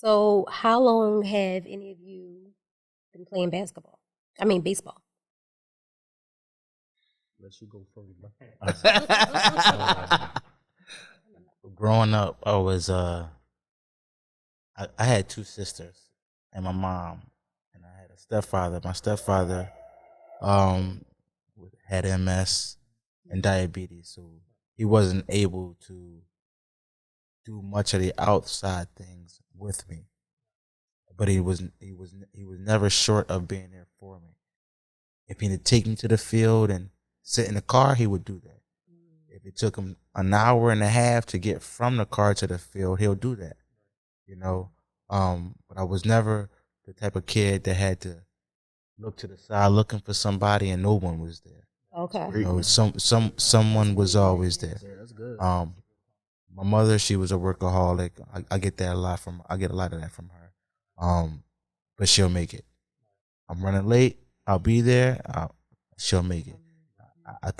So how long have any of you been playing basketball? I mean, baseball. Let you go first, bro. Growing up, I was I had two sisters and my mom, and I had a stepfather. My stepfather had MS and diabetes, so he wasn't able to do much of the outside things with me. But he was never short of being there for me. If he had to take me to the field and sit in the car, he would do that. If it took him an hour and a half to get from the car to the field, he'll do that. You know, but I was never the type of kid that had to look to the side looking for somebody and no one was there. Okay. You know, someone was always there. Yeah, that's good. My mother, she was a workaholic. I get that a lot from. I get a lot of that from her. But she'll make it. I'm running late. I'll be there. She'll make it.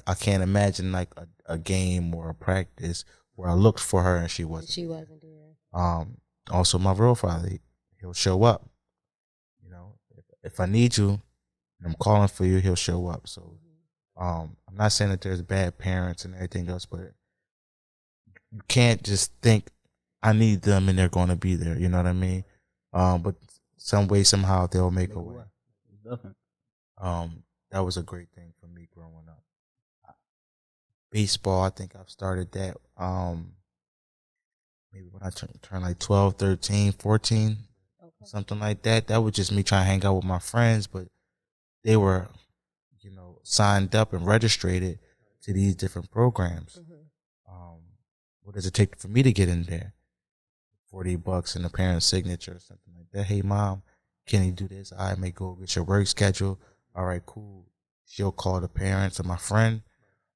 I can't imagine like a game or a practice where I looked for her and she wasn't. She wasn't there. Also, my real father, he'll show up. You know, if I need you and I'm calling for you, he'll show up. So, I'm not saying that there's bad parents and everything else, but you can't just think I need them and they're going to be there. You know what I mean? But some way, somehow, they'll make a way. Definitely. That was a great thing for me growing up. Baseball, I think I've started that maybe when I turned like 12, 13, 14, something like that. That was just me trying to hang out with my friends, but they were, you know, signed up and registered to these different programs. What does it take for me to get in there? $40 and a parent's signature or something like that. Hey, mom, can you do this? I may go get your work schedule. All right, cool. She'll call the parents of my friend.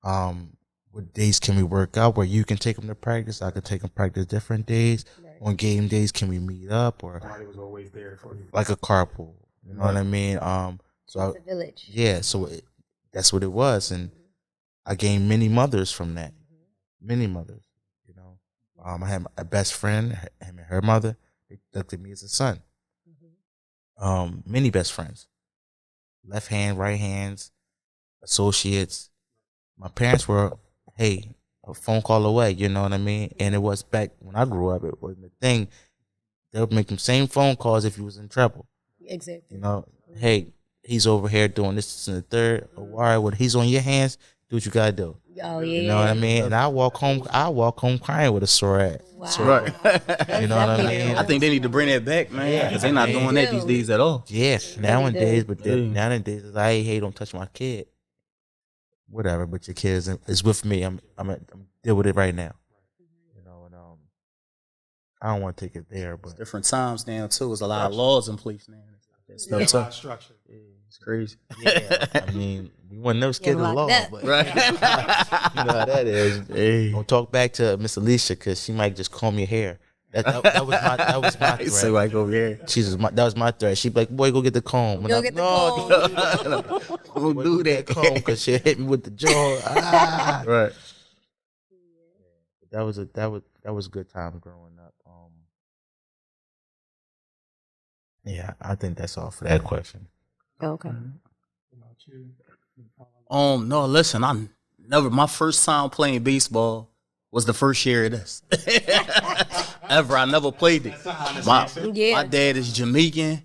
What days can we work out where you can take them to practice? I could take them practice different days. Right. On game days, can we meet up? Or somebody was always there for you. Like a carpool. You know what I mean? So it's a village. Yeah, so that's what it was. And I gained many mothers from that. Many mothers. You know, I had a best friend, him and her mother. They looked at me as a son. Many best friends. Left hand, right hands, associates. My parents were, hey, a phone call away, you know what I mean? And it was back when I grew up, it wasn't a thing. They would make them same phone calls if you was in trouble. Exactly. You know, hey, he's over here doing this and the third. Or why? When he's on your hands, do what you gotta do. Oh yeah. You know what I mean? And I walk home crying with a sore ass. Wow. So, Right. You know what I mean? I think they need to bring that back, man, because they're not doing that these days at all. Yes, nowadays, but nowadays it's like, hey, don't touch my kid. Whatever, but your kid is with me. I'm deal with it right now. You know, and I don't want to take it there, but it's different times now too. There's a lot of laws in place now. It's no tough structure. Yeah, it's crazy. Yeah, I mean, we weren't never scared of the law, but Right. you know how that is. Hey. Don't talk back to Miss Alicia because she might just comb your hair. That was my threat. So like over here. That was my threat. She'd be like, "Boy, go get the comb." Go get the comb. Don't do that. Comb because she hit me with the jaw. Ah. Right. That was a good time growing up. Yeah, I think that's all for that question. Okay. No, listen, my first time playing baseball was the first year of this. Ever. I never played it. My dad is Jamaican.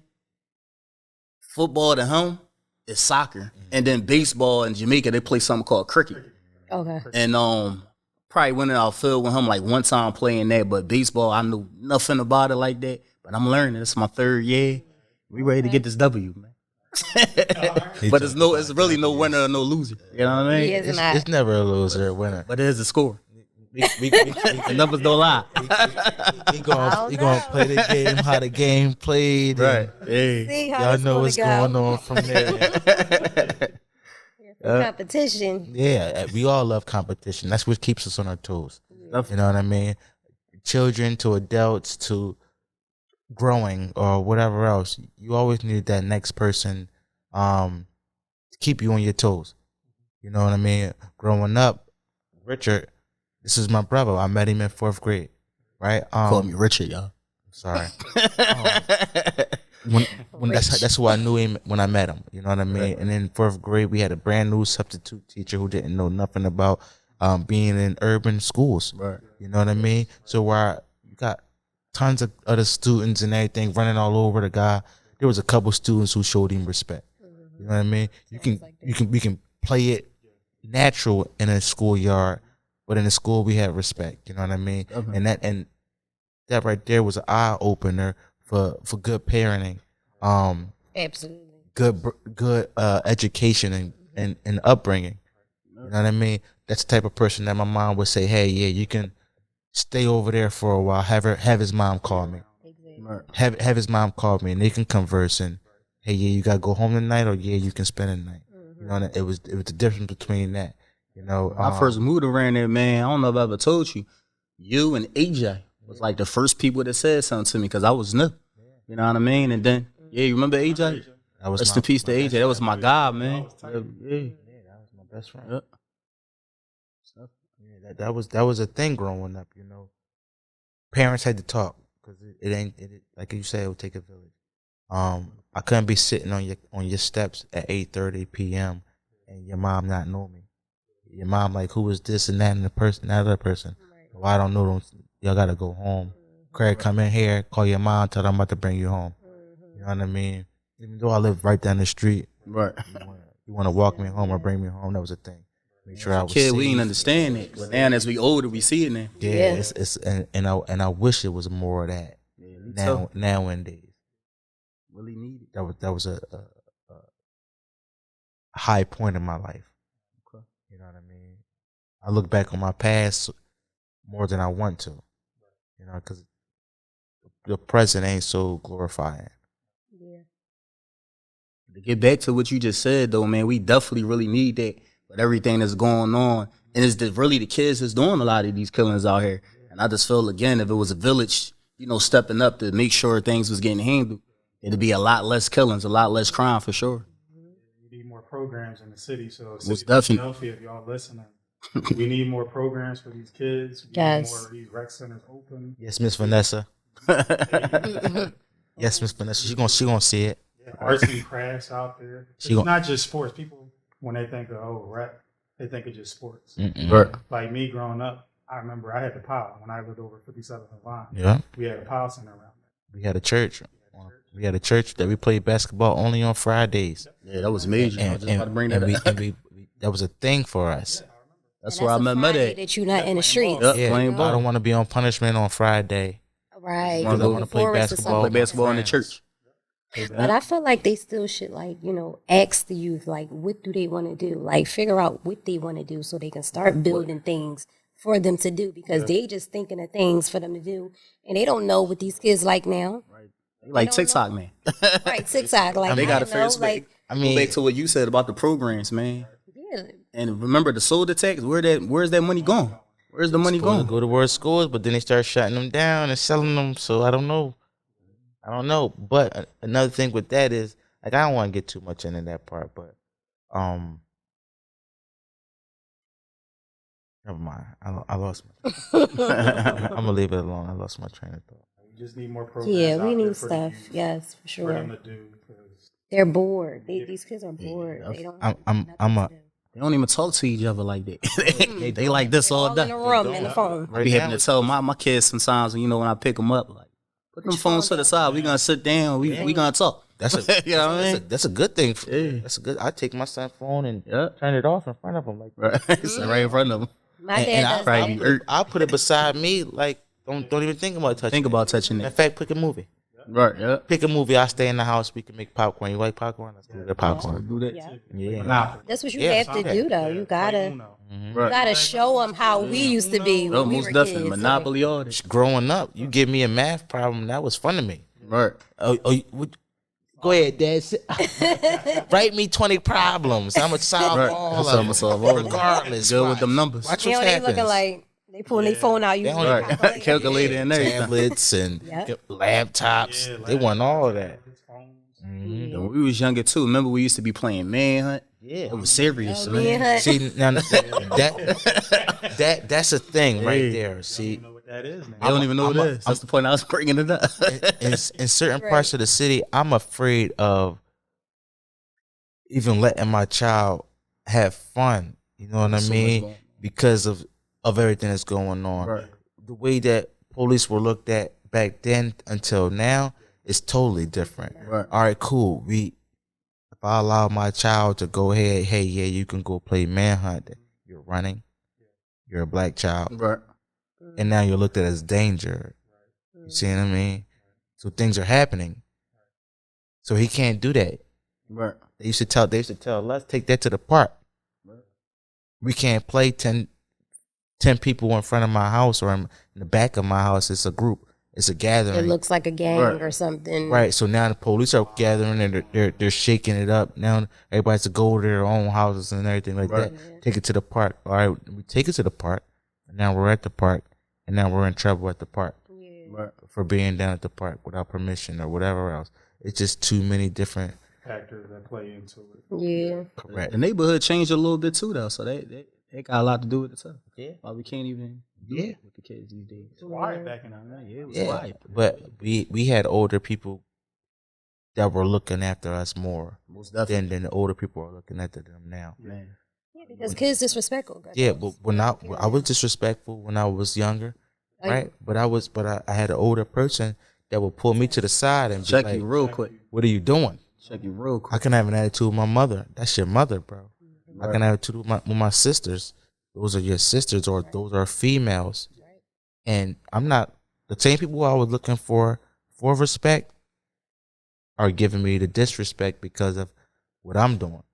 Football to him is soccer. And then baseball in Jamaica, they play something called cricket. Okay. And probably went in our field with him like one time playing that, but baseball, I knew nothing about it like that. But I'm learning. This is my third year. We ready to get this W, man. But it's really no winner or no loser. You know what I mean? It's never a loser or winner. But it is a score. The numbers don't lie. He gonna play the game how the game played. Right. See how Y'all know what's going on from there. Competition. Yeah, we all love competition. That's what keeps us on our toes. You know what I mean? Children to adults to growing or whatever else, you always need that next person to keep you on your toes. You know what I mean? Growing up, Richard, this is my brother. I met him in 4th grade, right? Call me Richard, y'all. Sorry. When that's who I knew him when I met him. You know what I mean? Right. And in 4th grade, we had a brand new substitute teacher who didn't know nothing about being in urban schools. Right. You know what I mean? So where you got tons of other students and everything running all over the guy, there was a couple students who showed him respect. You know what I mean? We can play it natural in a schoolyard, but in the school we had respect. You know what I mean? Okay. And that right there was an eye opener for good parenting, absolutely good education and upbringing. You know what I mean? That's the type of person that my mom would say, hey, yeah, you can stay over there for a while. Have his mom call me. Exactly. Have his mom call me, and they can converse. And hey, yeah, you gotta go home tonight, or yeah, you can spend the night. You know, and it was the difference between that. You know, when I first moved around there, man, I don't know if I ever told you, you and AJ was like the first people that said something to me because I was new. You know what I mean? And then, yeah, you remember AJ? That was rest in peace to AJ. That was my guy, man. Yeah, that was my best friend. Yep. Yeah, that was a thing growing up. You know, parents had to talk because it ain't like you said, it would take a village. I couldn't be sitting on your steps at 8:30 p.m. and your mom not know me. Your mom like, who is this and that and that other person. Well, I don't know them. Y'all gotta go home. Craig, come in here, call your mom, tell them I'm about to bring you home. You know what I mean? Even though I live right down the street, right? You want to walk me home or bring me home? That was a thing. Make sure I was kid, safe. we didn't understand it, but now as we older, we see it now. Yeah. It's and I wish it was more of that. Yeah, nowadays. Really needed. That was a high point in my life. Okay. You know what I mean? I look back on my past more than I want to. You know, because the present ain't so glorifying. Yeah. To get back to what you just said, though, man, we definitely really need that with everything that's going on. And it's really the kids that's doing a lot of these killings out here. And I just feel, again, if it was a village, you know, stepping up to make sure things was getting handled, it'd be a lot less killings, a lot less crime for sure. We need more programs in the city. So, most definitely. Philadelphia, if y'all listening, we need more programs for these kids. We need more of these rec centers open. Yes, Miss Vanessa. Yes, Miss Vanessa. She gonna see it. Yeah, arts and crafts out there. It's not just sports. People, when they think of rec, they think of just sports. Right. Like me growing up, I remember I had the POW when I lived over 57th and Vine. Yeah. We had a POW center around there. We had a church. We had a church that we played basketball only on Fridays. Yeah, that was major. I was just about to bring that up. That was a thing for us. That's where I met Meda. That you're not in the streets. Yeah, playing ball. I don't want to be on punishment on Friday. Right. I want to play basketball. Play basketball in the church. But I feel like they still should, like, you know, ask the youth, like, what do they want to do? Like, figure out what they want to do so they can start building things for them to do, because they just thinking of things for them to do, and they don't know what these kids like now. Right. Like TikTok, man. Right, TikTok. Like, they got to first go back to what you said about the programs, man. Yeah. And remember the soda tax. Where's that money going? Where's the money going? Go to word schools, but then they start shutting them down and selling them. So I don't know. But another thing with that is, like, I don't want to get too much into that part, but never mind. I lost my I'm gonna leave it alone. I lost my train of thought. We just need more programs. Yeah, we need stuff. Yes, for sure. For them to do. They're bored. These kids are bored. They don't. They don't even talk to each other like that. they like this all day. In the room, in the phone. I be having to tell my kids sometimes, you know, when I pick them up, like, put them phones to the side. We gonna sit down. We gonna talk. That's you know what I mean? That's a good thing. Yeah. That's a good. I take my son's phone and turn it off in front of him, like right in front of him. My dad does. I'll put it beside me, like don't even think about touching. Think about touching it. In fact, pick a movie. Right. Yeah. Pick a movie. I'll stay in the house. We can make popcorn. You like popcorn? Let's do the popcorn. Do that. Yeah. That's what you have to do, though. You gotta show them how we used to be when we most were definitely. kids. Monopoly all that. Growing up, you give me a math problem. That was fun to me. Right. Go ahead, Dad. Write me 20 problems. I'm gonna solve all of them. Regardless. Good with them numbers. Watch You what know, they happens. looking like they pulling their phone out. Using Right. Calculator and everything. Tablets and laptops. They want all of that. Mm-hmm. When we was younger too, remember we used to be playing Manhunt? Yeah, it was serious, man. See, now that's a thing right there. See, that is now. They don't even know what it is. That's the point I was bringing it up. in certain parts of the city, I'm afraid of even letting my child have fun. You know what I mean? Because of everything that's going on. Right. The way that police were looked at back then until now is totally different. Right. All right, cool. If I allow my child to go ahead, hey, yeah, you can go play manhunt. You're running. You're a black child. Right. And now you're looked at as danger. You see what I mean? So things are happening. So he can't do that. Right. They used to tell, let's take that to the park. Right. We can't play 10 people in front of my house or in the back of my house. It's a group. It's a gathering. It looks like a gang or something. Right. So now the police are gathering and they're shaking it up. Now everybody has to go to their own houses and everything like that. Yeah. Take it to the park. All right. We take it to the park. And now we're at the park. And now we're in trouble at the park. Yeah. For being down at the park without permission or whatever else. It's just too many different factors that play into it. Yeah. Correct. The neighborhood changed a little bit too, though. So they got a lot to do with it too. Yeah. Why we can't even do it with the kids these days. It's quiet back in there. Yeah, it was quiet. But we had older people that were looking after us more than the older people are looking after them now. Man. Yeah, because kids disrespectful. Yeah, but when I was disrespectful when I was younger, right? But I had an older person that would pull me to the side and check be like, you real quick. What are you doing? Check you real quick. I can have an attitude with my mother. That's your mother, bro. Right. I can have an attitude with my sisters. Those are your sisters, or those are females. And I'm not the same people I was looking for respect are giving me the disrespect because of what I'm doing.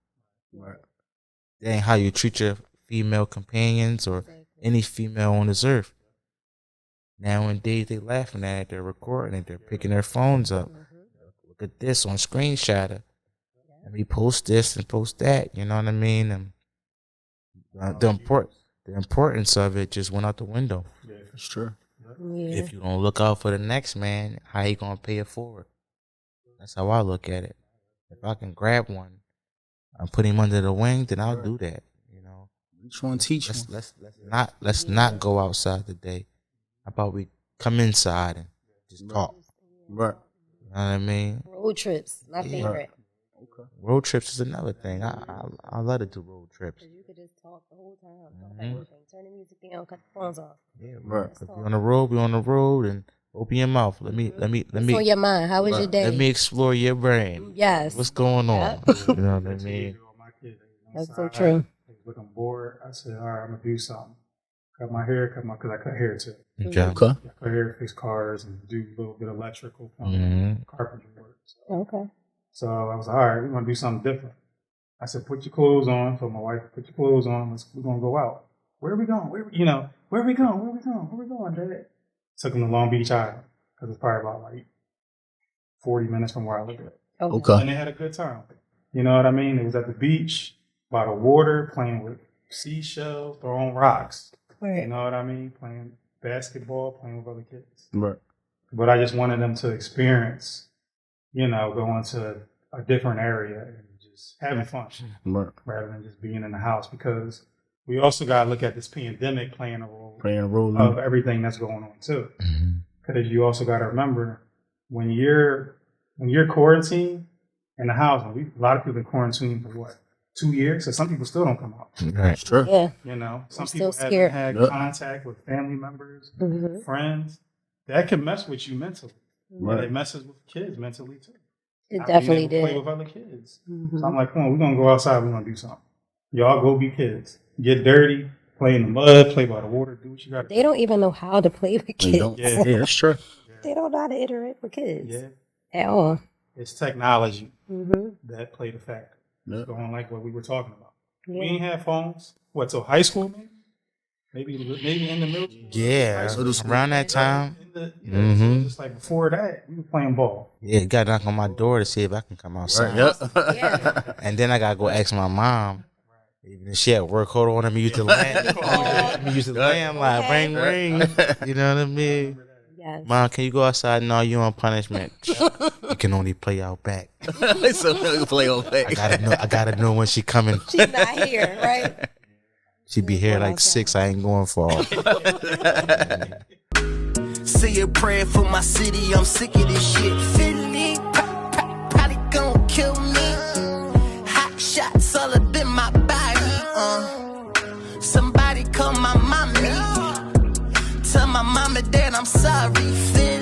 Right. That ain't how you treat your female companions or any female on this earth. Nowadays they laughing at it, they're recording it, they're picking their phones up. Look at this on screenshotter. Let me post this and post that. You know what I mean? And the importance of it just went out the window. Yeah, that's true. Yeah. If you don't look out for the next man, how you gonna pay it forward? That's how I look at it. If I can grab one and put him under the wing, then I'll do that. You know, each one teach. Let's not go outside today. How about we come inside and just talk? Right. You know what I mean? Road trips, my favorite. Okay. Road trips is another thing. I love to do road trips. You could just talk the whole time. Talk about anything. Turn the music down, cut the phones off. Yeah, right. If we're on the road, and open your mouth. Let me. What's on your mind? How was your day? Let me explore your brain. Yes. What's going on? You know what I mean? That's so true. I was looking bored. I said, all right, I'm gonna do something. Cut my hair, because I cut hair too. Okay. I cut hair, fix cars, and do a little bit of electrical carpentry work. So. Okay. So I was like, all right, we're going to do something different. I said, put your clothes on. So my wife, put your clothes on. We're going to go out. Where are we going? Where are we going, Dad? Took him to Long Beach Island because it's probably about like 40 minutes from where I live at. Okay. And they had a good time. You know what I mean? It was at the beach, by the water, playing with seashells, throwing rocks. Right. You know what I mean? Playing basketball, playing with other kids. Right. But I just wanted them to experience, going to a different area and just having fun. Right. Rather than just being in the house. Because we also got to look at this pandemic playing a role of everything that's going on too. Because you also got to remember when you're quarantined in the house, a lot of people been quarantined for what? 2 years, so some people still don't come out. Right. It's true. Yeah. Some I'm people still haven't had contact with family members, friends. That can mess with you mentally. Right. It messes with kids mentally too. It definitely did. Play with other kids. So I'm like, come on, we're gonna go outside. We're gonna do something. Y'all go be kids. Get dirty. Play in the mud. Play by the water. Do what you got to do. They don't even know how to play with kids. Yeah, that's true. They don't know how to interact with kids. Yeah. At all. It's technology that played a factor. Going like what we were talking about. Yeah. We ain't have phones. What, till high school maybe in the middle? Yeah, around that time. So just like before that, we were playing ball. Yeah, you got to knock on my door to see if I can come outside. Right. Yeah. And then I got to go ask my mom. Even if she at work, hold on, let me use the landline. Ring, ring. You know what I mean? Yes. Mom, can you go outside? No, you on punishment. You can only play out back. So play out back. I gotta know when she coming. She's not here, right? She be here like 6. I ain't going far. say a prayer for my city, I'm sick of this shit. Philly, probably gon' kill me. Hot shots all up in my body. Somebody call my mommy. Tell my mama that I'm sorry, Philly.